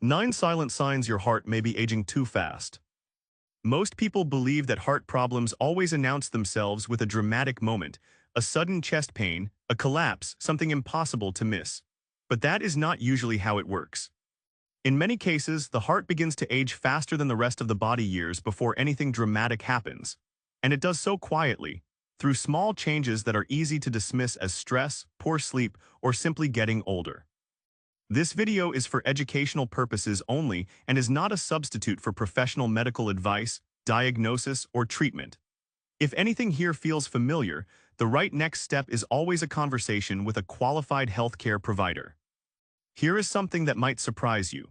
9 silent signs your heart may be aging too fast. Most people believe that heart problems always announce themselves with a dramatic moment, a sudden chest pain, a collapse, something impossible to miss. But that is not usually how it works. In many cases, the heart begins to age faster than the rest of the body years before anything dramatic happens. And it does so quietly, through small changes that are easy to dismiss as stress, poor sleep, or simply getting older. This video is for educational purposes only and is not a substitute for professional medical advice, diagnosis, or treatment. If anything here feels familiar, the right next step is always a conversation with a qualified healthcare provider. Here is something that might surprise you.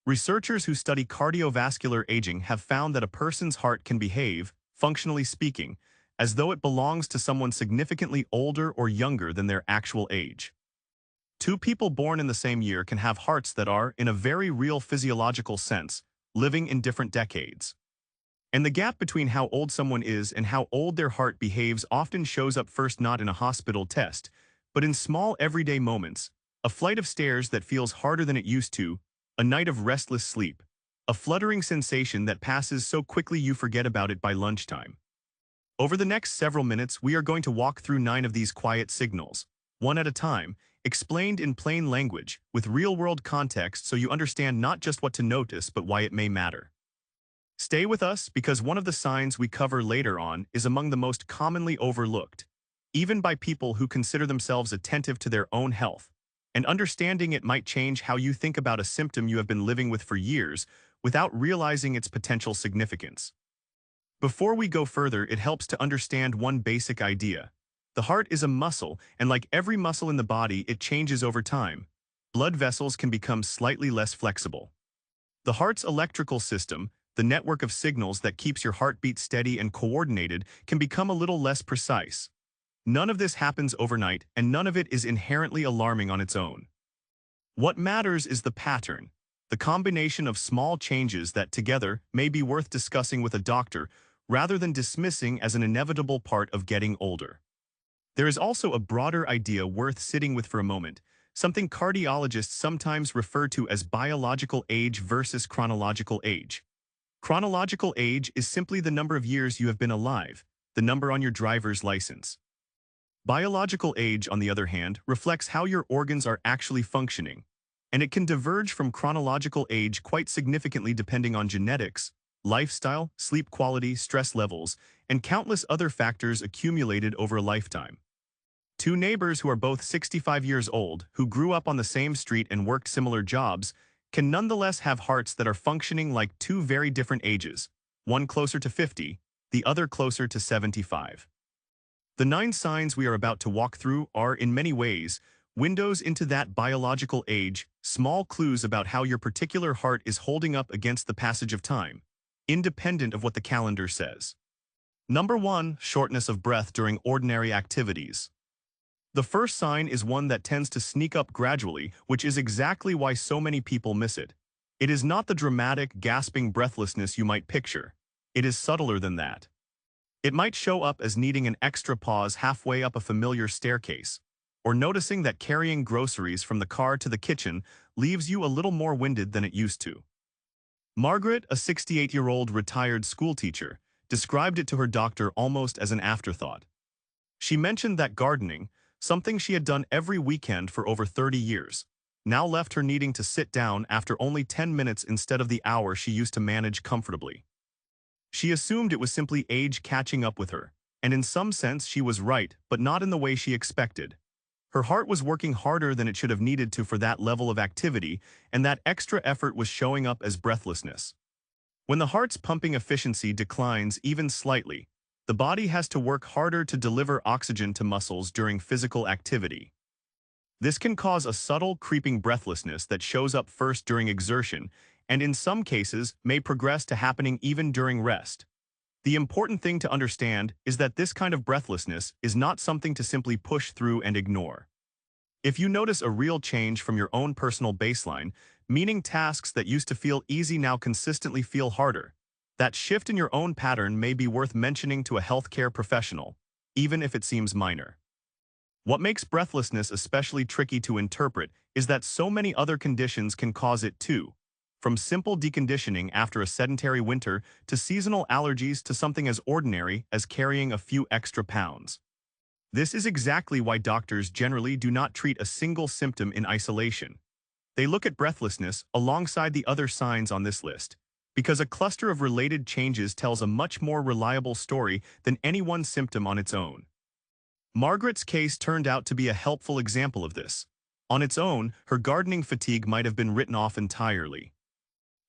Researchers who study cardiovascular aging have found that a person's heart can behave, functionally speaking, as though it belongs to someone significantly older or younger than their actual age. Two people born in the same year can have hearts that are, in a very real physiological sense, living in different decades. And the gap between how old someone is and how old their heart behaves often shows up first not in a hospital test, but in small everyday moments, a flight of stairs that feels harder than it used to, a night of restless sleep, a fluttering sensation that passes so quickly you forget about it by lunchtime. Over the next several minutes, we are going to walk through 9 of these quiet signals, one at a time, explained in plain language, with real-world context so you understand not just what to notice but why it may matter. Stay with us because one of the signs we cover later on is among the most commonly overlooked, even by people who consider themselves attentive to their own health, and understanding it might change how you think about a symptom you have been living with for years without realizing its potential significance. Before we go further, it helps to understand one basic idea. The heart is a muscle, and like every muscle in the body, it changes over time. Blood vessels can become slightly less flexible. The heart's electrical system, the network of signals that keeps your heartbeat steady and coordinated, can become a little less precise. None of this happens overnight, and none of it is inherently alarming on its own. What matters is the pattern, the combination of small changes that together may be worth discussing with a doctor rather than dismissing as an inevitable part of getting older. There is also a broader idea worth sitting with for a moment, something cardiologists sometimes refer to as biological age versus chronological age. Chronological age is simply the number of years you have been alive, the number on your driver's license. Biological age, on the other hand, reflects how your organs are actually functioning, and it can diverge from chronological age quite significantly depending on genetics, lifestyle, sleep quality, stress levels, and countless other factors accumulated over a lifetime. Two neighbors who are both 65 years old, who grew up on the same street and worked similar jobs, can nonetheless have hearts that are functioning like two very different ages, one closer to 50, the other closer to 75. The 9 signs we are about to walk through are, in many ways, windows into that biological age, small clues about how your particular heart is holding up against the passage of time, independent of what the calendar says. Number 1, shortness of breath during ordinary activities. The first sign is one that tends to sneak up gradually, which is exactly why so many people miss it. It is not the dramatic, gasping breathlessness you might picture. It is subtler than that. It might show up as needing an extra pause halfway up a familiar staircase, or noticing that carrying groceries from the car to the kitchen leaves you a little more winded than it used to. Margaret, a 68-year-old retired schoolteacher, described it to her doctor almost as an afterthought. She mentioned that gardening, something she had done every weekend for over 30 years, now left her needing to sit down after only 10 minutes instead of the hour she used to manage comfortably. She assumed it was simply age catching up with her, and in some sense she was right, but not in the way she expected. Her heart was working harder than it should have needed to for that level of activity, and that extra effort was showing up as breathlessness. When the heart's pumping efficiency declines even slightly, the body has to work harder to deliver oxygen to muscles during physical activity. This can cause a subtle, creeping breathlessness that shows up first during exertion, and in some cases may progress to happening even during rest. The important thing to understand is that this kind of breathlessness is not something to simply push through and ignore. If you notice a real change from your own personal baseline, meaning tasks that used to feel easy now consistently feel harder, that shift in your own pattern may be worth mentioning to a healthcare professional, even if it seems minor. What makes breathlessness especially tricky to interpret is that so many other conditions can cause it too. from simple deconditioning after a sedentary winter to seasonal allergies to something as ordinary as carrying a few extra pounds. This is exactly why doctors generally do not treat a single symptom in isolation. They look at breathlessness alongside the other signs on this list, because a cluster of related changes tells a much more reliable story than any one symptom on its own. Margaret's case turned out to be a helpful example of this. On its own, her gardening fatigue might have been written off entirely.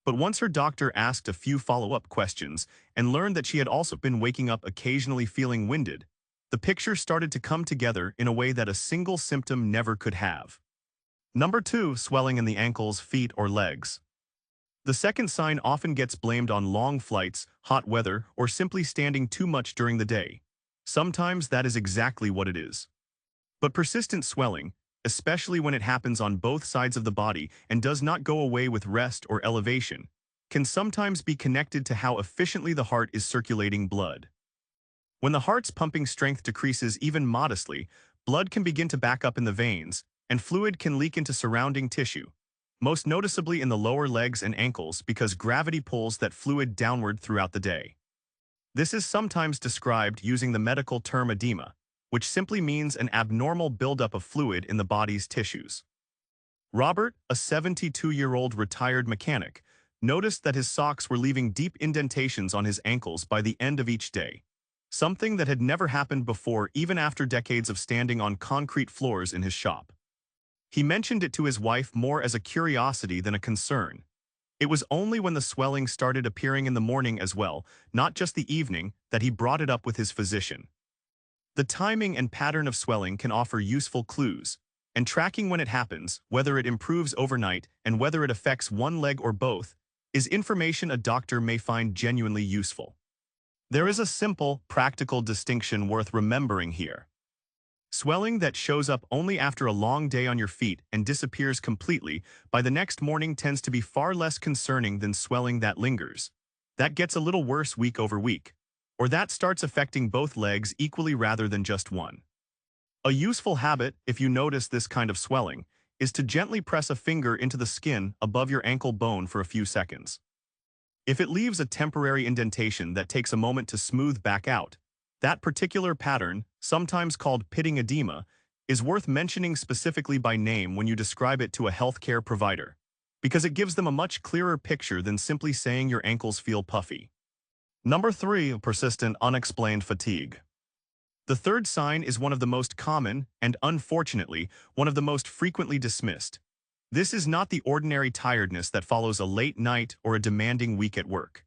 But once her doctor asked a few follow-up questions and learned that she had also been waking up occasionally feeling winded, the picture started to come together in a way that a single symptom never could have. Number 2, swelling in the ankles, feet, or legs. The second sign often gets blamed on long flights, hot weather, or simply standing too much during the day. Sometimes that is exactly what it is. But persistent swelling, especially when it happens on both sides of the body and does not go away with rest or elevation, can sometimes be connected to how efficiently the heart is circulating blood. When the heart's pumping strength decreases even modestly, blood can begin to back up in the veins, and fluid can leak into surrounding tissue, most noticeably in the lower legs and ankles because gravity pulls that fluid downward throughout the day. This is sometimes described using the medical term edema, which simply means an abnormal buildup of fluid in the body's tissues. Robert, a 72-year-old retired mechanic, noticed that his socks were leaving deep indentations on his ankles by the end of each day, something that had never happened before even after decades of standing on concrete floors in his shop. He mentioned it to his wife more as a curiosity than a concern. It was only when the swelling started appearing in the morning as well, not just the evening, that he brought it up with his physician. The timing and pattern of swelling can offer useful clues, and tracking when it happens, whether it improves overnight and whether it affects one leg or both, is information a doctor may find genuinely useful. There is a simple, practical distinction worth remembering here. Swelling that shows up only after a long day on your feet and disappears completely by the next morning tends to be far less concerning than swelling that lingers. That gets a little worse week over week, or that starts affecting both legs equally rather than just one. A useful habit, if you notice this kind of swelling, is to gently press a finger into the skin above your ankle bone for a few seconds. If it leaves a temporary indentation that takes a moment to smooth back out, that particular pattern, sometimes called pitting edema, is worth mentioning specifically by name when you describe it to a healthcare provider, because it gives them a much clearer picture than simply saying your ankles feel puffy. Number 3, persistent unexplained fatigue. The third sign is one of the most common and, unfortunately, one of the most frequently dismissed. This is not the ordinary tiredness that follows a late night or a demanding week at work.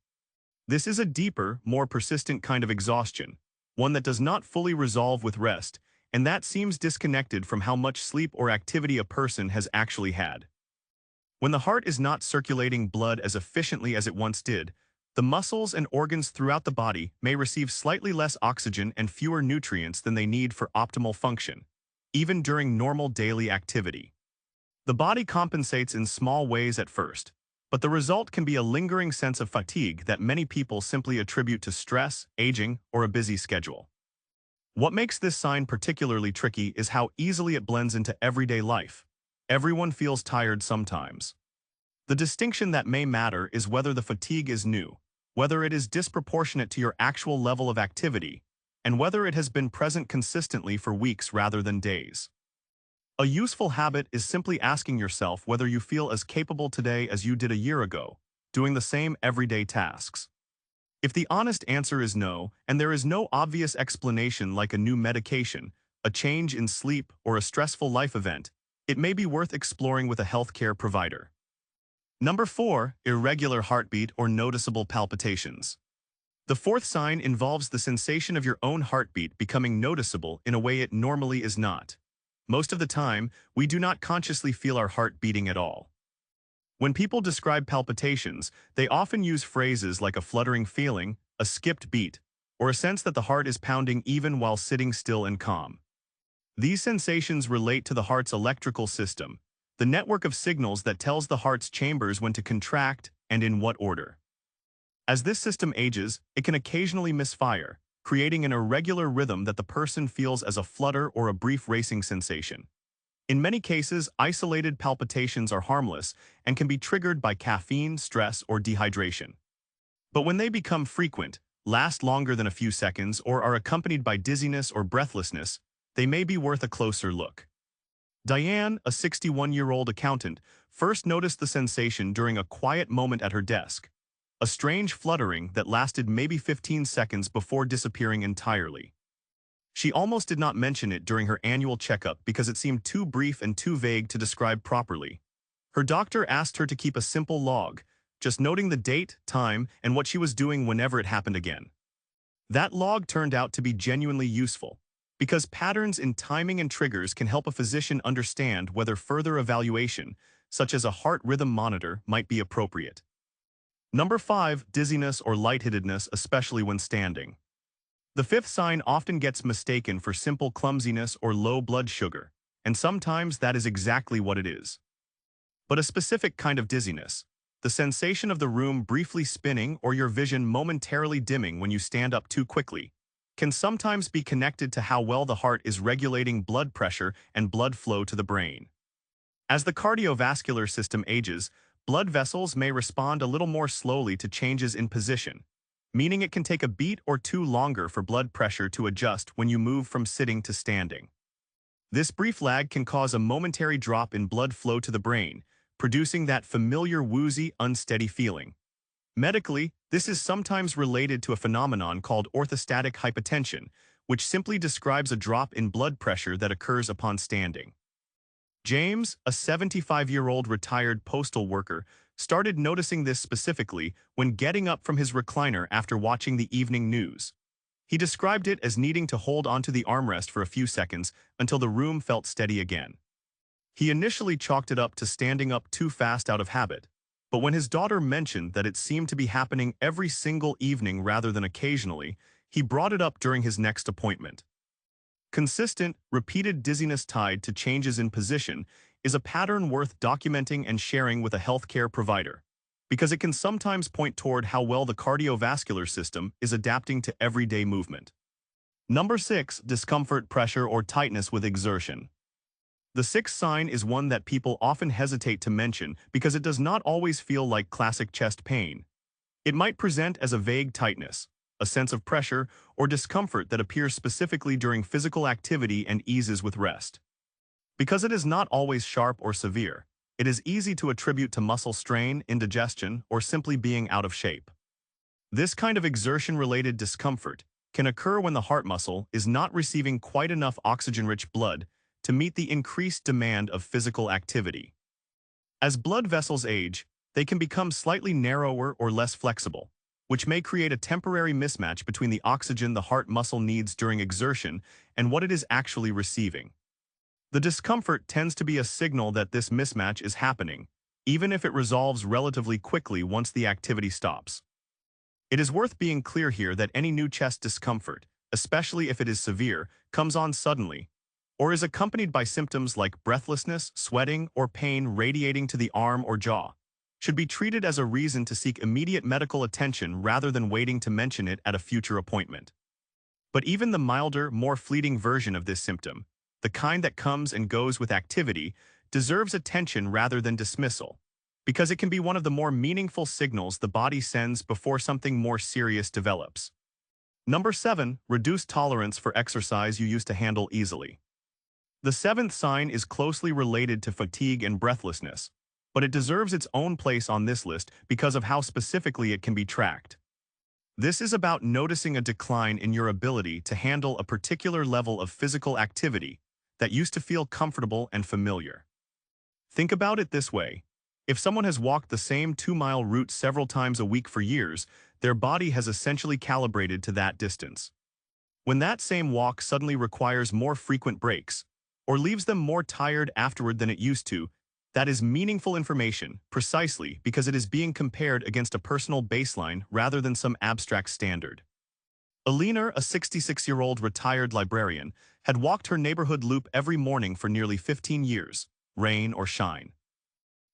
This is a deeper, more persistent kind of exhaustion, one that does not fully resolve with rest, and that seems disconnected from how much sleep or activity a person has actually had. When the heart is not circulating blood as efficiently as it once did, the muscles and organs throughout the body may receive slightly less oxygen and fewer nutrients than they need for optimal function, even during normal daily activity. The body compensates in small ways at first, but the result can be a lingering sense of fatigue that many people simply attribute to stress, aging, or a busy schedule. What makes this sign particularly tricky is how easily it blends into everyday life. Everyone feels tired sometimes. The distinction that may matter is whether the fatigue is new, whether it is disproportionate to your actual level of activity, and whether it has been present consistently for weeks rather than days. A useful habit is simply asking yourself whether you feel as capable today as you did a year ago, doing the same everyday tasks. If the honest answer is no, and there is no obvious explanation like a new medication, a change in sleep, or a stressful life event, it may be worth exploring with a healthcare provider. Number 4, irregular heartbeat or noticeable palpitations. The fourth sign involves the sensation of your own heartbeat becoming noticeable in a way it normally is not. Most of the time, we do not consciously feel our heart beating at all. When people describe palpitations, they often use phrases like a fluttering feeling, a skipped beat, or a sense that the heart is pounding even while sitting still and calm. These sensations relate to the heart's electrical system, the network of signals that tells the heart's chambers when to contract and in what order. As this system ages, it can occasionally misfire, creating an irregular rhythm that the person feels as a flutter or a brief racing sensation. In many cases, isolated palpitations are harmless and can be triggered by caffeine, stress, or dehydration. But when they become frequent, last longer than a few seconds, or are accompanied by dizziness or breathlessness, they may be worth a closer look. Diane, a 61-year-old accountant, first noticed the sensation during a quiet moment at her desk, a strange fluttering that lasted maybe 15 seconds before disappearing entirely. She almost did not mention it during her annual checkup because it seemed too brief and too vague to describe properly. Her doctor asked her to keep a simple log, just noting the date, time, and what she was doing whenever it happened again. That log turned out to be genuinely useful, because patterns in timing and triggers can help a physician understand whether further evaluation, such as a heart rhythm monitor, might be appropriate. Number 5, dizziness or lightheadedness, especially when standing. The fifth sign often gets mistaken for simple clumsiness or low blood sugar, and sometimes that is exactly what it is. But a specific kind of dizziness, the sensation of the room briefly spinning or your vision momentarily dimming when you stand up too quickly, can sometimes be connected to how well the heart is regulating blood pressure and blood flow to the brain. As the cardiovascular system ages, blood vessels may respond a little more slowly to changes in position, meaning it can take a beat or two longer for blood pressure to adjust when you move from sitting to standing. This brief lag can cause a momentary drop in blood flow to the brain, producing that familiar woozy, unsteady feeling. Medically, this is sometimes related to a phenomenon called orthostatic hypotension, which simply describes a drop in blood pressure that occurs upon standing. James, a 75-year-old retired postal worker, started noticing this specifically when getting up from his recliner after watching the evening news. He described it as needing to hold onto the armrest for a few seconds until the room felt steady again. He initially chalked it up to standing up too fast out of habit, but when his daughter mentioned that it seemed to be happening every single evening rather than occasionally, he brought it up during his next appointment. Consistent, repeated dizziness tied to changes in position is a pattern worth documenting and sharing with a healthcare provider, because it can sometimes point toward how well the cardiovascular system is adapting to everyday movement. Number 6, discomfort, pressure, or tightness with exertion. The sixth sign is one that people often hesitate to mention because it does not always feel like classic chest pain. It might present as a vague tightness, a sense of pressure, or discomfort that appears specifically during physical activity and eases with rest. Because it is not always sharp or severe, it is easy to attribute to muscle strain, indigestion, or simply being out of shape. This kind of exertion-related discomfort can occur when the heart muscle is not receiving quite enough oxygen-rich blood to meet the increased demand of physical activity. As blood vessels age, they can become slightly narrower or less flexible, which may create a temporary mismatch between the oxygen the heart muscle needs during exertion and what it is actually receiving. The discomfort tends to be a signal that this mismatch is happening, even if it resolves relatively quickly once the activity stops. It is worth being clear here that any new chest discomfort, especially if it is severe, comes on suddenly, or is accompanied by symptoms like breathlessness, sweating, or pain radiating to the arm or jaw, should be treated as a reason to seek immediate medical attention rather than waiting to mention it at a future appointment. But even the milder, more fleeting version of this symptom, the kind that comes and goes with activity, deserves attention rather than dismissal, because it can be one of the more meaningful signals the body sends before something more serious develops. Number 7, reduced tolerance for exercise you used to handle easily. The seventh sign is closely related to fatigue and breathlessness, but it deserves its own place on this list because of how specifically it can be tracked. This is about noticing a decline in your ability to handle a particular level of physical activity that used to feel comfortable and familiar. Think about it this way. If someone has walked the same 2-mile route several times a week for years, their body has essentially calibrated to that distance. When that same walk suddenly requires more frequent breaks, or leaves them more tired afterward than it used to, that is meaningful information, precisely because it is being compared against a personal baseline rather than some abstract standard. Alina, a 66-year-old retired librarian, had walked her neighborhood loop every morning for nearly 15 years, rain or shine.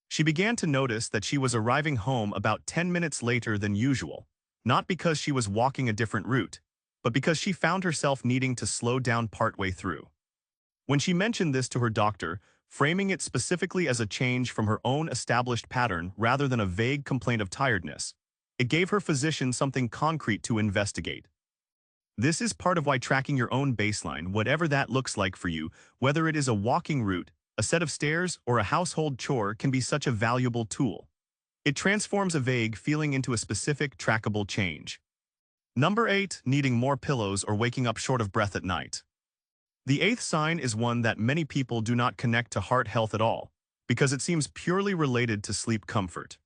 She began to notice that she was arriving home about 10 minutes later than usual, not because she was walking a different route, but because she found herself needing to slow down partway through. When she mentioned this to her doctor, framing it specifically as a change from her own established pattern rather than a vague complaint of tiredness. It gave her physician something concrete to investigate. This is part of why tracking your own baseline, whatever that looks like for you, whether it is a walking route, a set of stairs, or a household chore, can be such a valuable tool. It transforms a vague feeling into a specific, trackable change. Number 8. Needing more pillows or waking up short of breath at night. The 8th sign is one that many people do not connect to heart health at all, because it seems purely related to sleep comfort.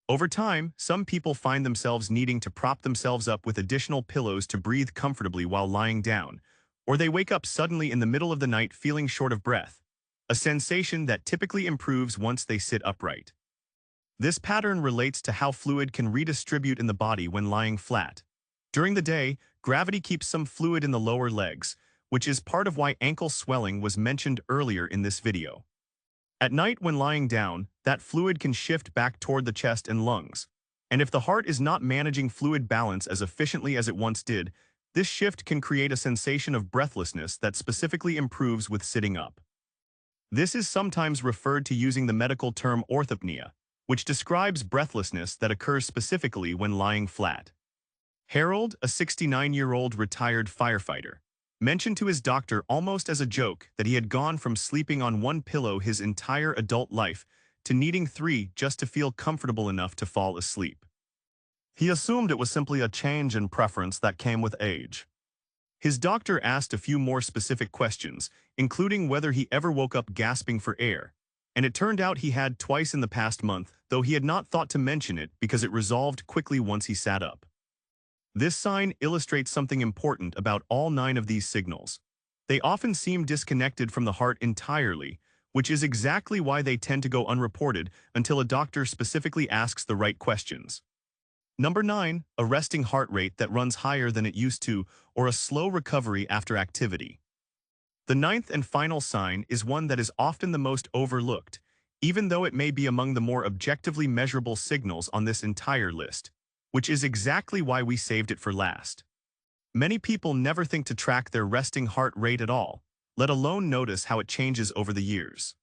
Over time, some people find themselves needing to prop themselves up with additional pillows to breathe comfortably while lying down, or they wake up suddenly in the middle of the night feeling short of breath, a sensation that typically improves once they sit upright. This pattern relates to how fluid can redistribute in the body when lying flat. During the day, gravity keeps some fluid in the lower legs, which is part of why ankle swelling was mentioned earlier in this video. At night when lying down, that fluid can shift back toward the chest and lungs. And if the heart is not managing fluid balance as efficiently as it once did, this shift can create a sensation of breathlessness that specifically improves with sitting up. This is sometimes referred to using the medical term orthopnea, which describes breathlessness that occurs specifically when lying flat. Harold, a 69-year-old retired firefighter, mentioned to his doctor almost as a joke that he had gone from sleeping on one pillow his entire adult life to needing 3 just to feel comfortable enough to fall asleep. He assumed it was simply a change in preference that came with age. His doctor asked a few more specific questions, including whether he ever woke up gasping for air, and it turned out he had twice in the past month, though he had not thought to mention it because it resolved quickly once he sat up. This sign illustrates something important about all 9 of these signals. They often seem disconnected from the heart entirely, which is exactly why they tend to go unreported until a doctor specifically asks the right questions. Number 9, a resting heart rate that runs higher than it used to, or a slow recovery after activity. The 9th and final sign is one that is often the most overlooked, even though it may be among the more objectively measurable signals on this entire list, which is exactly why we saved it for last. Many people never think to track their resting heart rate at all, let alone notice how it changes over the years.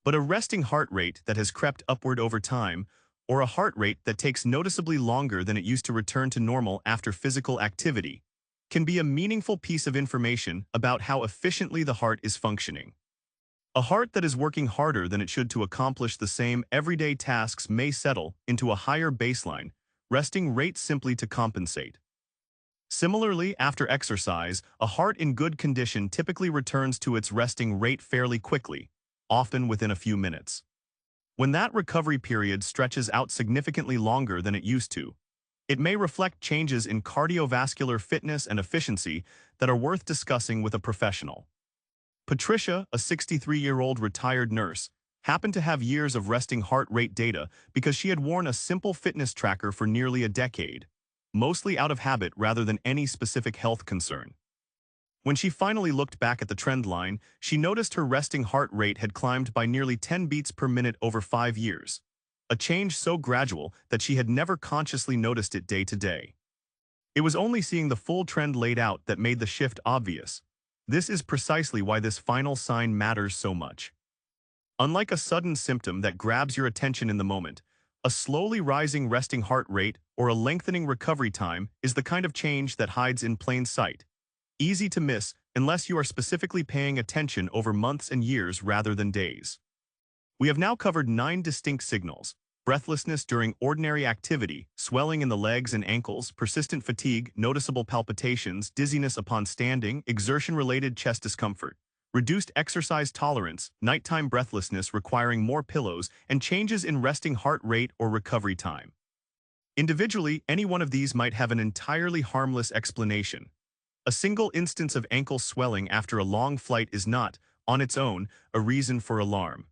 But a resting heart rate that has crept upward over time, or a heart rate that takes noticeably longer than it used to return to normal after physical activity, can be a meaningful piece of information about how efficiently the heart is functioning. A heart that is working harder than it should to accomplish the same everyday tasks may settle into a higher baseline, resting rate simply to compensate. Similarly, after exercise, a heart in good condition typically returns to its resting rate fairly quickly, often within a few minutes. When that recovery period stretches out significantly longer than it used to, it may reflect changes in cardiovascular fitness and efficiency that are worth discussing with a professional. Patricia, a 63-year-old retired nurse, happened to have years of resting heart rate data because she had worn a simple fitness tracker for nearly a decade, mostly out of habit rather than any specific health concern. When she finally looked back at the trend line, she noticed her resting heart rate had climbed by nearly 10 beats per minute over 5 years, a change so gradual that she had never consciously noticed it day to day. It was only seeing the full trend laid out that made the shift obvious. This is precisely why this final sign matters so much. Unlike a sudden symptom that grabs your attention in the moment, a slowly rising resting heart rate or a lengthening recovery time is the kind of change that hides in plain sight, easy to miss unless you are specifically paying attention over months and years rather than days. We have now covered 9 distinct signals: breathlessness during ordinary activity, swelling in the legs and ankles, persistent fatigue, noticeable palpitations, dizziness upon standing, exertion-related chest discomfort, reduced exercise tolerance, nighttime breathlessness requiring more pillows, and changes in resting heart rate or recovery time. Individually, any one of these might have an entirely harmless explanation. A single instance of ankle swelling after a long flight is not, on its own, a reason for alarm.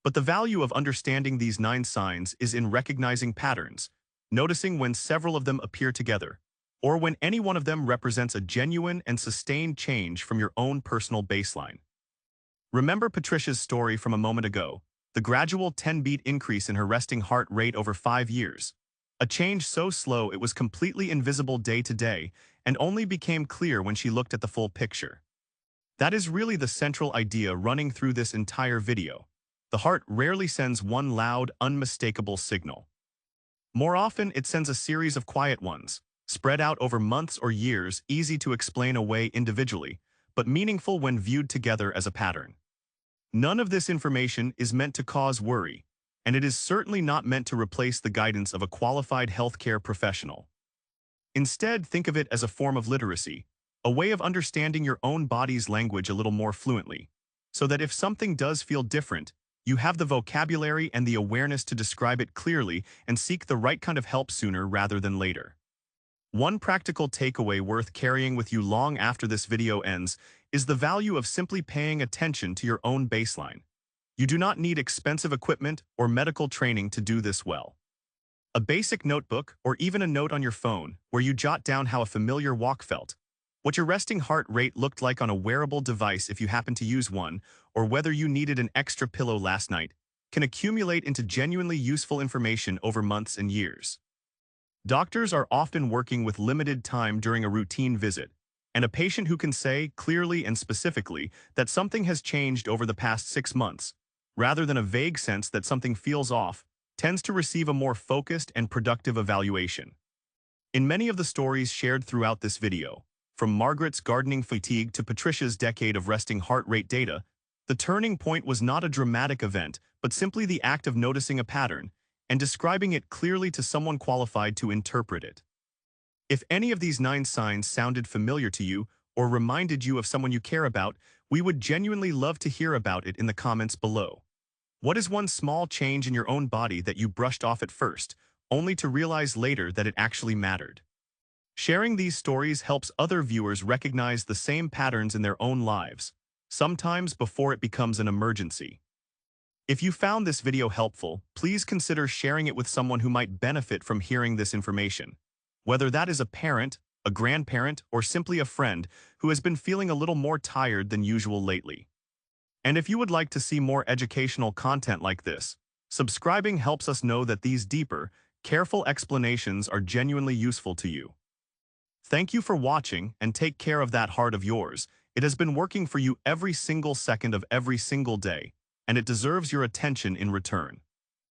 But the value of understanding these 9 signs is in recognizing patterns, noticing when several of them appear together, or when any one of them represents a genuine and sustained change from your own personal baseline. Remember Patricia's story from a moment ago, the gradual 10-beat increase in her resting heart rate over 5 years. A change so slow it was completely invisible day to day and only became clear when she looked at the full picture. That is really the central idea running through this entire video. The heart rarely sends one loud, unmistakable signal. More often, it sends a series of quiet ones, spread out over months or years, easy to explain away individually, but meaningful when viewed together as a pattern. None of this information is meant to cause worry, and it is certainly not meant to replace the guidance of a qualified healthcare professional. Instead, think of it as a form of literacy, a way of understanding your own body's language a little more fluently, so that if something does feel different, you have the vocabulary and the awareness to describe it clearly and seek the right kind of help sooner rather than later. One practical takeaway worth carrying with you long after this video ends is the value of simply paying attention to your own baseline. You do not need expensive equipment or medical training to do this well. A basic notebook or even a note on your phone where you jot down how a familiar walk felt, what your resting heart rate looked like on a wearable device if you happen to use one, or whether you needed an extra pillow last night, can accumulate into genuinely useful information over months and years. Doctors are often working with limited time during a routine visit, and a patient who can say clearly and specifically that something has changed over the past 6 months, rather than a vague sense that something feels off, tends to receive a more focused and productive evaluation. In many of the stories shared throughout this video, from Margaret's gardening fatigue to Patricia's decade of resting heart rate data, the turning point was not a dramatic event, but simply the act of noticing a pattern and describing it clearly to someone qualified to interpret it. If any of these 9 signs sounded familiar to you or reminded you of someone you care about, we would genuinely love to hear about it in the comments below. What is one small change in your own body that you brushed off at first, only to realize later that it actually mattered? Sharing these stories helps other viewers recognize the same patterns in their own lives, sometimes before it becomes an emergency. If you found this video helpful, please consider sharing it with someone who might benefit from hearing this information, whether that is a parent, a grandparent, or simply a friend who has been feeling a little more tired than usual lately. And if you would like to see more educational content like this, subscribing helps us know that these deeper, careful explanations are genuinely useful to you. Thank you for watching, and take care of that heart of yours. It has been working for you every single second of every single day, and it deserves your attention in return.